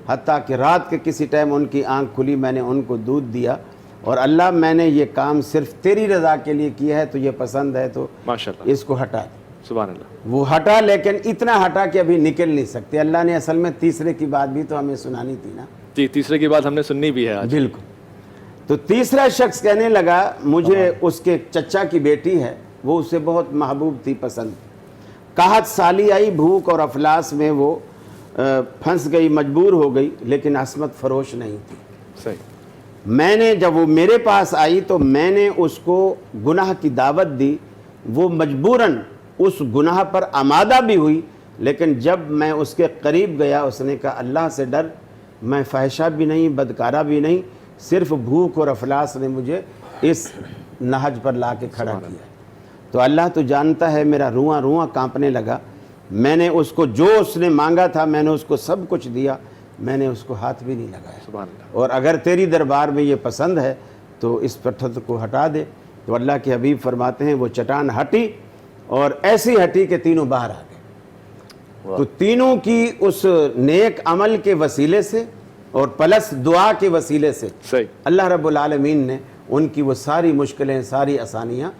حتیٰ کہ رات کے کسی ٹائم ان کی آنکھ کھلی, میں نے ان کو دودھ دیا اور اللہ میں نے یہ کام صرف تیری رضا کے لیے کیا ہے, تو یہ پسند ہے تو ماشاءاللہ اس کو ہٹا دے. سبحان اللہ. وہ ہٹا, لیکن اتنا ہٹا کہ ابھی نکل نہیں سکتے. اللہ نے اصل میں تیسرے کی بات بھی تو ہمیں سنانی تھی نا. جی, تیسرے کی بات ہم نے سننی بھی ہے آج. بالکل. تو تیسرا شخص کہنے لگا مجھے اس کے چچا کی بیٹی ہے, وہ اسے بہت محبوب تھی, پسند. قحط سالی آئی, بھوک اور افلاس میں وہ پھنس گئی, مجبور ہو گئی, لیکن عصمت فروش نہیں تھی. صحیح. میں نے جب وہ میرے پاس آئی تو میں نے اس کو گناہ کی دعوت دی, وہ مجبوراً اس گناہ پر آمادہ بھی ہوئی, لیکن جب میں اس کے قریب گیا اس نے کہا اللہ سے ڈر, میں فاحشہ بھی نہیں, بدکارہ بھی نہیں, صرف بھوک اور افلاس نے مجھے اس نہج پر لا کے کھڑا کیا. تو اللہ تو جانتا ہے, میرا رواں رواں کانپنے لگا. میں نے اس کو جو اس نے مانگا تھا میں نے اس کو سب کچھ دیا, میں نے اس کو ہاتھ بھی نہیں لگایا. سبحان اللہ. اور اگر تیری دربار میں یہ پسند ہے تو اس پتھر کو ہٹا دے. تو اللہ کے حبیب فرماتے ہیں وہ چٹان ہٹی اور ایسی ہٹی کہ تینوں باہر آ گئے. تو تینوں کی اس نیک عمل کے وسیلے سے اور پلس دعا کے وسیلے سے صحیح, اللہ رب العالمین نے ان کی وہ ساری مشکلیں, ساری آسانیاں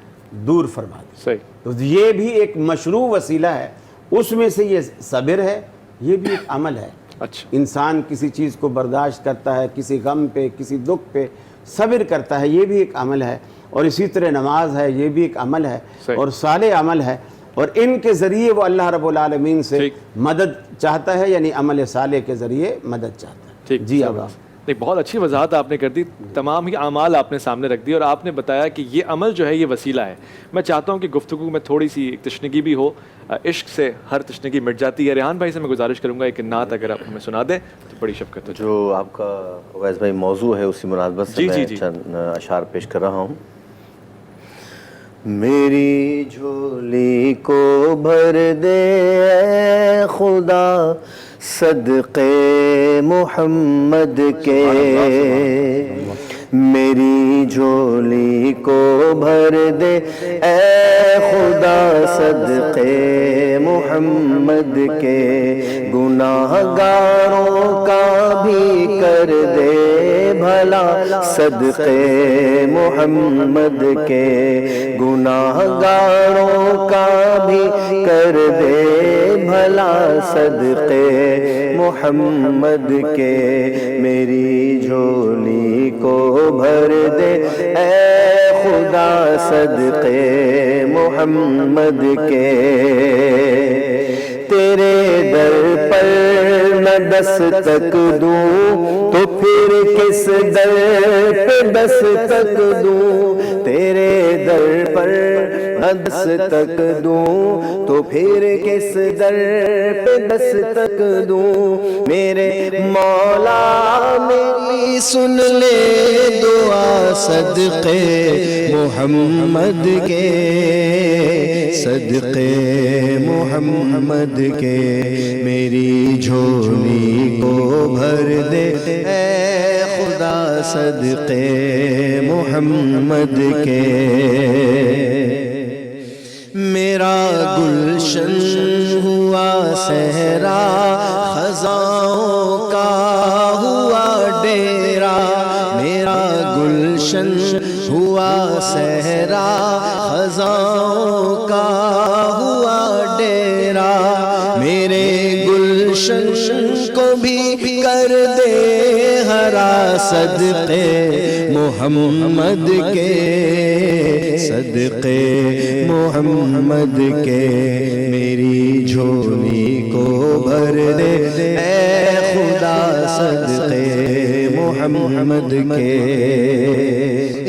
دور فرما دی. صحیح. تو یہ بھی ایک مشروع وسیلہ ہے. اس میں سے یہ صبر ہے, یہ بھی ایک عمل ہے. اچھا, انسان کسی چیز کو برداشت کرتا ہے, کسی غم پہ, کسی دکھ پہ صبر کرتا ہے, یہ بھی ایک عمل ہے. اور اسی طرح نماز ہے, یہ بھی ایک عمل ہے اور صالح عمل ہے. اور ان کے ذریعے وہ اللہ رب العالمین سے مدد چاہتا ہے, یعنی عمل صالح کے ذریعے مدد چاہتا ہے. جی آبا. نہیں, بہت اچھی وضاحت آپ نے کر دی, تمام ہی اعمال آپ نے سامنے رکھ دی اور آپ نے بتایا کہ یہ عمل جو ہے یہ وسیلہ ہے. میں چاہتا ہوں کہ گفتگو میں تھوڑی سی ایک تشنگی بھی ہو, عشق سے ہر تشنگی مٹ جاتی ہے. ریحان بھائی سے میں گزارش کروں گا ایک نعت اگر آپ ہمیں سنا دیں تو بڑی شفقت ہو. جو آپ کا اویس بھائی موضوع ہے اسی مناسبت سے میں چند اشعار پیش کر رہا ہوں. میری جھولی کو بھر دے اے خدا صدقے محمد کے, میری جھولی کو بھر دے اے خدا صدقے محمد کے، گناہ گاروں کا بھی کر دے بھلا صدقے محمد کے، گناہ گاروں کا بھی کر دے بھلا صدقے محمد کے، میری جھولی کو بھر دے اے خدا صدقے محمد کے، تیرے در پر نہ دستک دوں تو پھر کس در پہ دستک دوں، تیرے در پر نہ دستک دوں تو پھر کس در پہ دستک دوں، میرے مولا میری سن لے دعا صدقے محمد کے، صدقے محمد کے، میری جھولی کو بھر دے اے خدا صدقے محمد کے، میرا گلشن ہوا صحرا خزاں کا ہوا ڈیرا، میرا گلشن ہوا صحرا خزاں کا ہوا ڈیرا، میرے گلشن کو بھی کر دے ہرا صدقے محمد کے، صدقے محمد کے، میری جھولی کو بھر دے اے خدا صدقے محمد کے،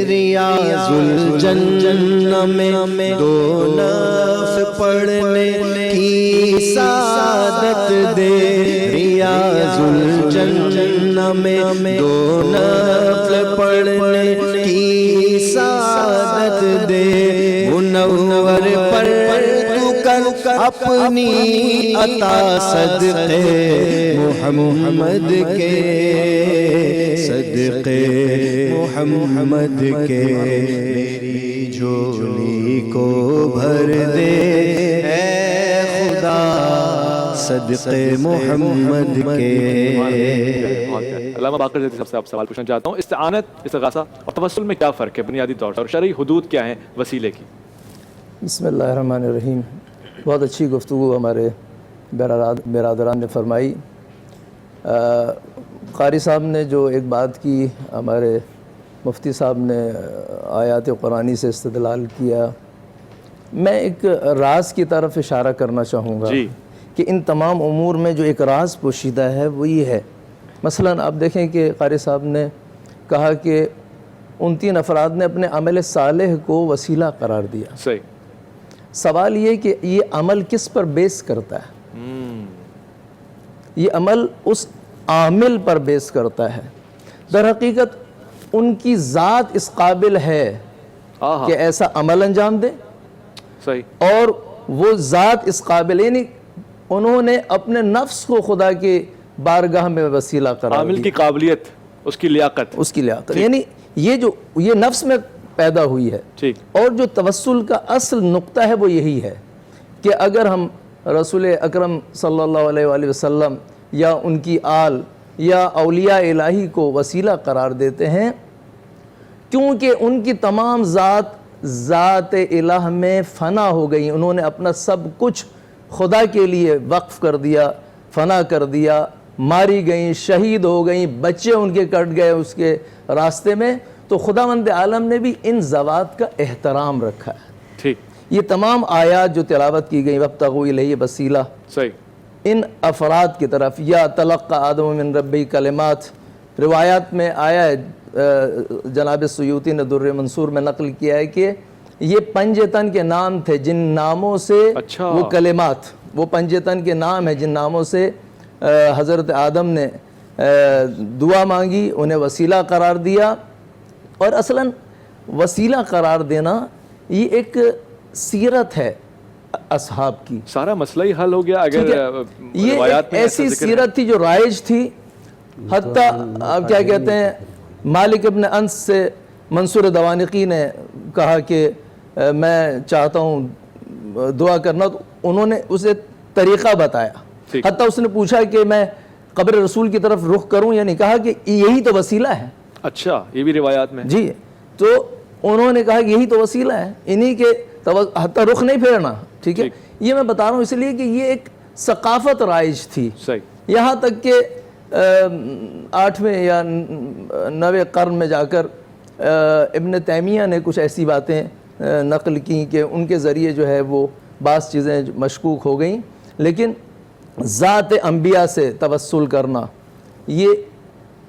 ریاض الجنہ میں دو نفل پڑھنے کی سعادت دے، ریاض الجنہ میں دو نفل پڑھنے کی سعادت دے، منور پر تو کر اپنی عطا صدقے محمد کے، صدقے محمد کے، میری جھولی کو بھر دے اے خدا صدقے محمد کے۔ علامہ باقر زیدی صاحب سے آپ سوال پوچھنا چاہتا ہوں، استعانت، استغاثہ اور توسل میں کیا فرق ہے بنیادی طور پر، اور شرعی حدود کیا ہیں وسیلے کی؟ بسم اللہ الرحمن الرحیم۔ بہت اچھی گفتگو ہمارے برادران نے فرمائی۔ قاری صاحب نے جو ایک بات کی، ہمارے مفتی صاحب نے آیات قرآنی سے استدلال کیا، میں ایک راز کی طرف اشارہ کرنا چاہوں گا کہ ان تمام امور میں جو ایک راز پوشیدہ ہے وہ یہ ہے۔ مثلاً آپ دیکھیں کہ قاری صاحب نے کہا کہ ان 3 افراد نے اپنے عمل صالح کو وسیلہ قرار دیا۔ صحیح۔ سوال یہ کہ یہ عمل کس پر بیس کرتا ہے؟ یہ عمل اس عامل پر بیس کرتا ہے۔ در حقیقت ان کی ذات اس قابل ہے کہ ایسا عمل انجام دے، صحیح، اور وہ ذات اس قابل، یعنی انہوں نے اپنے نفس کو خدا کے بارگاہ میں وسیلہ قرار دیا۔ عامل کی قابلیت، اس کی لیاقت، یعنی یہ نفس میں پیدا ہوئی ہے۔ ٹھیک۔ اور جو توسل کا اصل نقطہ ہے وہ یہی ہے کہ اگر ہم رسول اکرم صلی اللہ علیہ وآلہ وسلم یا ان کی آل یا اولیاء الہی کو وسیلہ قرار دیتے ہیں، کیونکہ ان کی تمام ذات الہ میں فنا ہو گئی، انہوں نے اپنا سب کچھ خدا کے لیے وقف کر دیا، فنا کر دیا، ماری گئیں، شہید ہو گئیں، بچے ان کے کٹ گئے اس کے راستے میں، تو خداوند عالم نے بھی ان ذوات کا احترام رکھا ہے۔ ٹھیک۔ یہ تمام آیات جو تلاوت کی گئیں، وَابْتَغُوا إِلَيْهِ وَسِيلَةً، صحیح، ان افراد کی طرف، یا تلقى آدم من ربی کلمات، روایات میں آیا ہے، جناب سیوطی نے در منصور میں نقل کیا ہے کہ یہ پنجتن کے نام تھے جن ناموں سے وہ کلمات، وہ پنجتن کے نام ہیں جن ناموں سے حضرت آدم نے دعا مانگی، انہیں وسیلہ قرار دیا۔ اور اصلاً وسیلہ قرار دینا یہ ایک سیرت ہے اصحاب کی۔ سارا مسئلہ ہی حل ہو گیا اگر یہ ایک ایسی سیرت تھی جو رائج تھی، حتیٰ آپ کیا کہتے ہیں مالک ابن انس سے منصور دوانقی نے کہا کہ میں چاہتا ہوں دعا کرنا، تو انہوں نے اسے طریقہ بتایا، حتیٰ اس نے پوچھا کہ میں قبر رسول کی طرف رخ کروں یا نہیں، کہا کہ یہی تو وسیلہ ہے۔ اچھا، یہ بھی روایات میں جی، تو انہوں نے کہا کہ یہی تو وسیلہ ہے، انہی کے حتیٰ رخ نہیں پھیرنا، ٹھیک ہے۔ یہ میں بتا رہا ہوں اس لیے کہ یہ ایک ثقافت رائج تھی، یہاں تک کہ 8ویں یا 9ویں قرن میں جا کر ابن تیمیہ نے کچھ ایسی باتیں نقل کی کہ ان کے ذریعے جو ہے وہ بعض چیزیں مشکوک ہو گئیں، لیکن ذات انبیاء سے توسل کرنا یہ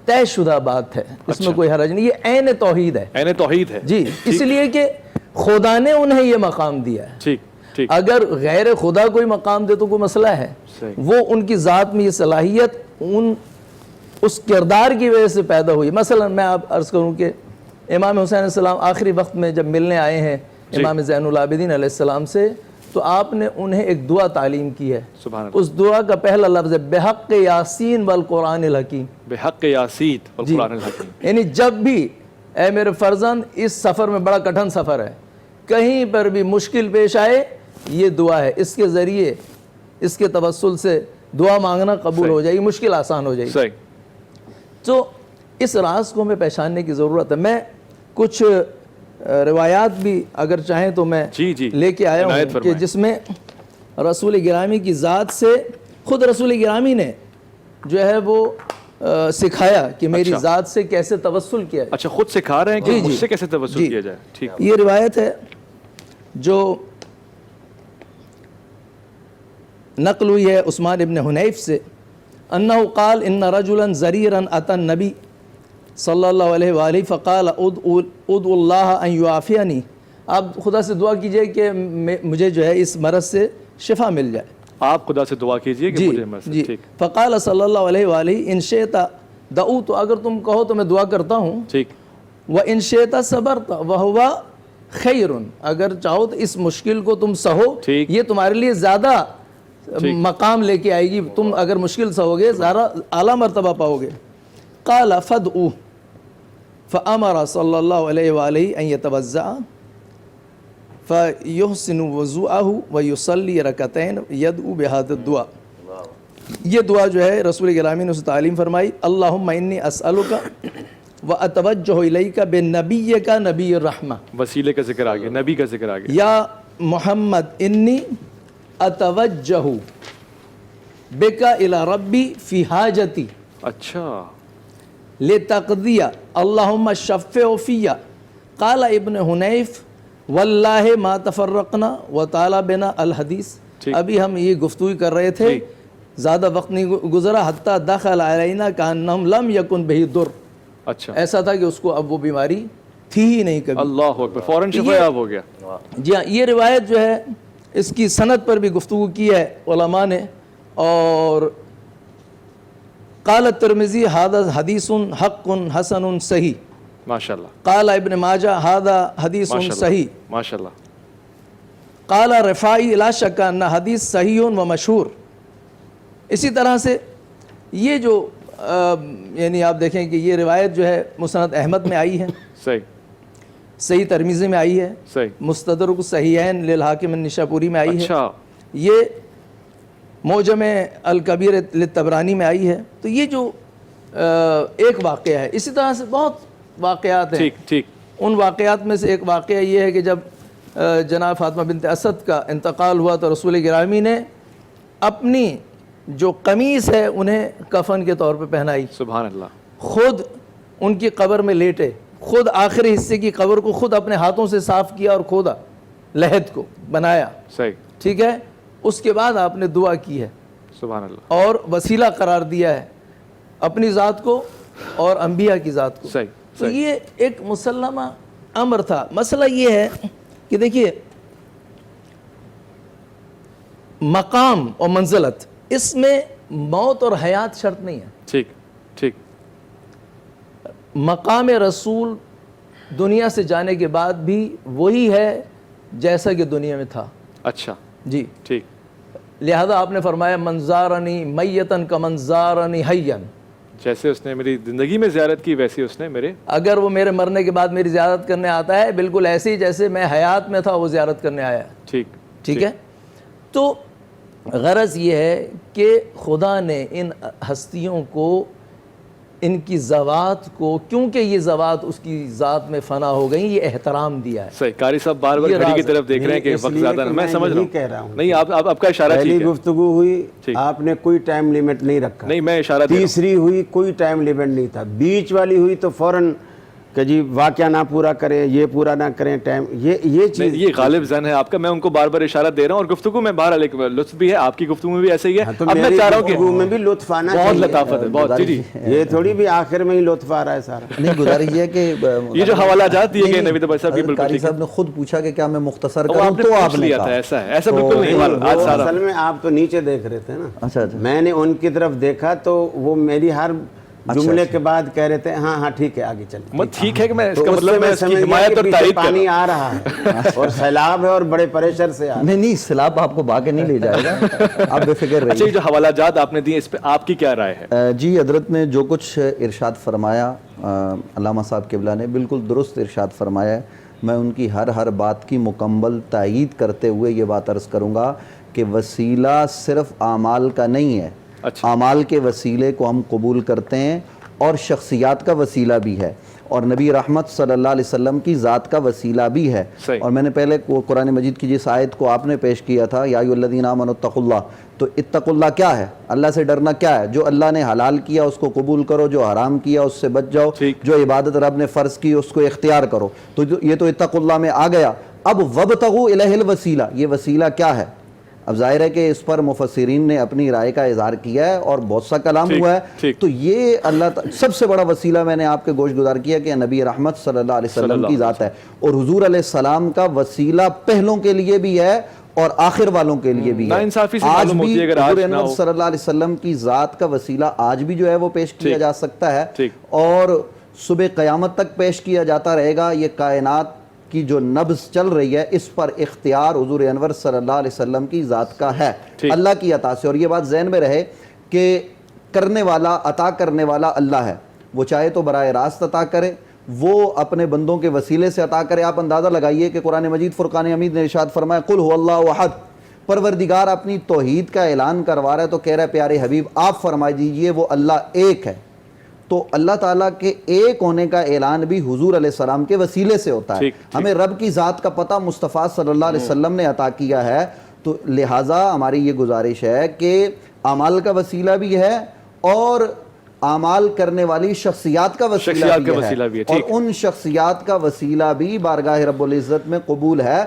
طے شدہ بات ہے، اس میں کوئی حرج نہیں، یہ عین توحید ہے، عین توحید ہے جی، اس لیے کہ خدا نے انہیں یہ مقام دیا ہے۔ ٹھیک ٹھیک، اگر غیر خدا کوئی مقام دے تو کوئی مسئلہ ہے، وہ ان کی ذات میں یہ صلاحیت اس کردار کی وجہ سے پیدا ہوئی۔ مثلا میں آپ عرض کروں کہ امام حسین علیہ السلام آخری وقت میں جب ملنے آئے ہیں امام زین العابدین علیہ السلام سے، تو آپ نے انہیں ایک دعا تعلیم کی ہے، اس دعا کا پہلا لفظ ہے بحق یاسین والقرآن الحکیم، بحق یاسین والقرآن الحکیم، یعنی جب بھی اے میرے فرزند اس سفر میں، بڑا کٹھن سفر ہے، کہیں پر بھی مشکل پیش آئے، یہ دعا ہے، اس کے ذریعے اس کے توسل سے دعا مانگنا قبول ہو جائے گی، مشکل آسان ہو جائے گی۔ تو اس راز کو ہمیں پہچاننے کی ضرورت ہے۔ میں کچھ روایات بھی اگر چاہیں تو میں لے کے آیا ہوں کہ جس میں رسول گرامی کی ذات سے خود رسول گرامی نے جو ہے وہ سکھایا کہ میری ذات سے کیسے توسل کیا ہے۔ اچھا، خود سکھا رہے ہیں کہ مجھ سے کیسے توسل کیا جائے۔ ٹھیک، یہ روایت ہے جو نقل ہوئی ہے عثمان ابن حنیف سے، انہو قال ان رجلا زریرا اتی النبی صلی اللہ علیہ وآلہ فقال ادعو اللہ ان یعافینی، آپ خدا سے دعا کیجئے کہ مجھے جو ہے اس مرض سے شفا مل جائے، آپ خدا سے دعا کیجئے کہ مجھے مرض سے۔ ٹھیک، فقال صلی اللہ علیہ وآلہ ان شئت دعوت، اگر تم کہو تو میں دعا کرتا ہوں، ٹھیک، وان شئت صبرت وہو خیر، اگر چاہو تو اس مشکل کو تم سہو، یہ تمہارے لیے زیادہ مقام لے کے آئے گی، تم اگر مشکل سہو گے زیادہ اعلیٰ مرتبہ پاؤ گے۔ قال فادعوہ فامر صلی اللہ علیہ وآلہ ان یتوضأ فیحسن وضوءہ ویصلی رکعتین یدعو بہذا الدعاء، یہ دعا جو ہے رسول گرامی نے اسے تعلیم فرمائی، اللہم انی اسألک واتوجہ الیک بنبیک نبی الرحمہ، وسیلے کا ذکر آگیا، نبی کا ذکر آگیا، یا محمد انی اتوجہ بک الی ربی فی حاجتی، اچھا، لتقضی اللہم شفع فی، قال ابن حنیف واللہ ما تفرقنا وطال بنا الحدیث، ابھی ہم یہ گفتگو کر رہے تھے، زیادہ وقت نہیں گزرا، حتی دخل علینا کانہم لم یکن بہی در، اچھا، ایسا تھا کہ اس کو اب وہ بیماری تھی ہی نہیں کبھی، اللہ اکبر، فوراً شفایاب ہو گیا۔ جی ہاں، یہ روایت جو ہے اس کی سند پر بھی گفتگو کی ہے علماء نے، اور قال الترمذی ھذا حدیث حق حسن صحیح، ماشاءاللہ، قال ابن ماجہ ھذا حدیث صحیح، ماشاءاللہ، قال رفاعی لا شک ان حدیث صحیح و مشہور۔ اسی طرح سے یہ جو یعنی آپ دیکھیں کہ یہ روایت جو ہے مسند احمد میں آئی ہے، صحیح، صحیح ترمذی میں آئی ہے، صحیح، مستدرک الصحیحین للحاکم النشاپوری میں آئی ہے، اچھا، یہ معجم الکبیر للطبرانی میں آئی ہے۔ تو یہ جو ایک واقعہ ہے، اسی طرح سے بہت واقعات ہیں، ٹھیک ٹھیک، ان واقعات میں سے ایک واقعہ یہ ہے کہ جب جناب فاطمہ بنت اسد کا انتقال ہوا تو رسول گرامی نے اپنی جو قمیص ہے انہیں کفن کے طور پہ پہنائی، سبحان اللہ، خود ان کی قبر میں لیٹے، خود آخری حصے کی قبر کو خود اپنے ہاتھوں سے صاف کیا اور کھودا، لحد کو بنایا، صحیح، ٹھیک ہے، اس کے بعد آپ نے دعا کی ہے، سبحان اللہ، اور وسیلہ قرار دیا ہے اپنی ذات کو اور انبیاء کی ذات کو۔ صحیح، تو یہ ایک مسلمہ امر تھا۔ مسئلہ یہ ہے کہ دیکھیے مقام اور منزلت، اس میں موت اور حیات شرط نہیں ہے۔ ٹھیک ٹھیک، مقام رسول دنیا سے جانے کے بعد بھی وہی ہے جیسا کہ دنیا میں تھا۔ اچھا، جی، ٹھیک، لہذا آپ نے فرمایا من زارنی میتن کمن زارنی حیاً، جیسے اس نے میری زندگی میں زیارت کی ویسے اس نے میرے اگر وہ میرے مرنے کے بعد میری زیارت کرنے آتا ہے بالکل ایسے ہی جیسے میں حیات میں تھا وہ زیارت کرنے آیا ہے. ٹھیک ہے. تو غرض یہ ہے کہ خدا نے ان ہستیوں کو ان کی ذوات کو کیونکہ یہ ذوات اس کی ذات میں فنا ہو گئی یہ احترام دیا ہے. صحیح. قاری صاحب بار بار گھڑی کی طرف دیکھ رہے ہیں کہ وقت زیادہ ہے. میں سمجھ رہا ہوں. نہیں آپ کا اشارہ پہلی گفتگو ہوئی آپ نے کوئی ٹائم لیمٹ نہیں رکھا. نہیں میں اشارہ. تیسری ہوئی کوئی ٹائم لیمٹ نہیں تھا. بیچ والی ہوئی تو فوراً کہ جی واقعہ نہ پورا کریں یہ پورا نہ کریں ٹائم یہ چیز یہ غالب ذہن ہے آپ کا. میں ان کو بار بار اشارہ دے رہا ہوں اور گفتگو میں بہرحال ایک لطف بھی ہے. آپ کی گفتگو میں بھی ایسے ہی ہے. اب میں چاہ رہا ہوں کہ گفتگو میں بھی لطف آنا بہت لطافت ہے بہت. جی یہ تھوڑی بھی آخر میں ہی لطف آ رہا ہے سارا. نہیں گزارش یہ ہے کہ یہ جو حوالہ جات دیے گئے نوید بھائی صاحب کی بالکل قاری صاحب نے خود پوچھا کہ کیا میں مختصر کروں تو آپ نے کہا ایسا ہے. ایسا بالکل نہیں. آج سارا اصل میں آپ تو نیچے دیکھ رہے تھے نا. اچھا میں نے ان کی طرف دیکھا تو وہ میری ہر جملے کے بعد کہہ رہے تھے ہاں ٹھیک ہے آگے چلیں. ٹھیک ہے کہ میں اس کا مطلب میں اس کی حمایت اور تائید پانی آ رہا ہے اور سیلاب ہے اور بڑے پریشر سے نہیں سیلاب آپ کو باقی نہیں لے جائے گا آپ بے فکر رہیے. اچھا یہ جو حوالہ جات آپ نے دی اس پہ آپ کی کیا رائے ہے؟ جی حضرت نے جو کچھ ارشاد فرمایا علامہ صاحب قبلہ نے بالکل درست ارشاد فرمایا ہے. میں ان کی ہر بات کی مکمل تائید کرتے ہوئے یہ بات عرض کروں گا کہ وسیلہ صرف اعمال کا نہیں ہے. اعمال کے وسیلے کو ہم قبول کرتے ہیں اور شخصیات کا وسیلہ بھی ہے اور نبی رحمت صلی اللہ علیہ وسلم کی ذات کا وسیلہ بھی ہے. اور میں نے پہلے قرآن مجید کی جس آیت کو آپ نے پیش کیا تھا یا ایھا الذین آمنوا اتقوا اللہ, تو اتقوا اللہ کیا ہے؟ اللہ سے ڈرنا کیا ہے؟ جو اللہ نے حلال کیا اس کو قبول کرو, جو حرام کیا اس سے بچ جاؤ, جو عبادت رب نے فرض کی اس کو اختیار کرو. تو یہ تو اتقوا اللہ میں آ گیا. اب وابتغوا الیہ الوسیلہ, یہ وسیلہ کیا ہے؟ اب ظاہر ہے کہ اس پر مفسرین نے اپنی رائے کا اظہار کیا ہے اور بہت سا کلام ہوا ہے. تو یہ اللہ سب سے بڑا وسیلہ میں نے آپ کے گوش گزار کیا کہ نبی رحمت صلی اللہ علیہ وسلم کی ذات ہے. اور حضور علیہ السلام کا وسیلہ پہلوں کے لیے بھی ہے اور آخر والوں کے لیے بھی ہے. آج بھی حضور انور صلی اللہ علیہ وسلم کی ذات کا وسیلہ آج بھی جو ہے وہ پیش کیا جا سکتا ہے اور صبح قیامت تک پیش کیا جاتا رہے گا. یہ کائنات کی جو نبض چل رہی ہے اس پر اختیار حضور انور صلی اللہ علیہ وسلم کی ذات کا ہے اللہ کی عطا سے. اور یہ بات ذہن میں رہے کہ کرنے والا عطا کرنے والا اللہ ہے. وہ چاہے تو براہ راست عطا کرے, وہ اپنے بندوں کے وسیلے سے عطا کرے. آپ اندازہ لگائیے کہ قرآن مجید فرقان حمید نے ارشاد فرمایا قل هو اللہ احد. پروردگار اپنی توحید کا اعلان کروا رہا ہے تو کہہ رہا ہے پیارے حبیب آپ فرما دیجئے وہ اللہ ایک ہے. تو اللہ تعالیٰ کے ایک ہونے کا اعلان بھی حضور علیہ السلام کے وسیلے سے ہوتا ہے. ہمیں رب کی ذات کا پتہ مصطفیٰ صلی اللہ علیہ وسلم نے عطا کیا ہے. تو لہٰذا ہماری یہ گزارش ہے کہ اعمال کا وسیلہ بھی ہے اور اعمال کرنے والی شخصیات کا وسیلہ بھی ہے اور ان شخصیات کا وسیلہ بھی بارگاہ رب العزت میں قبول ہے.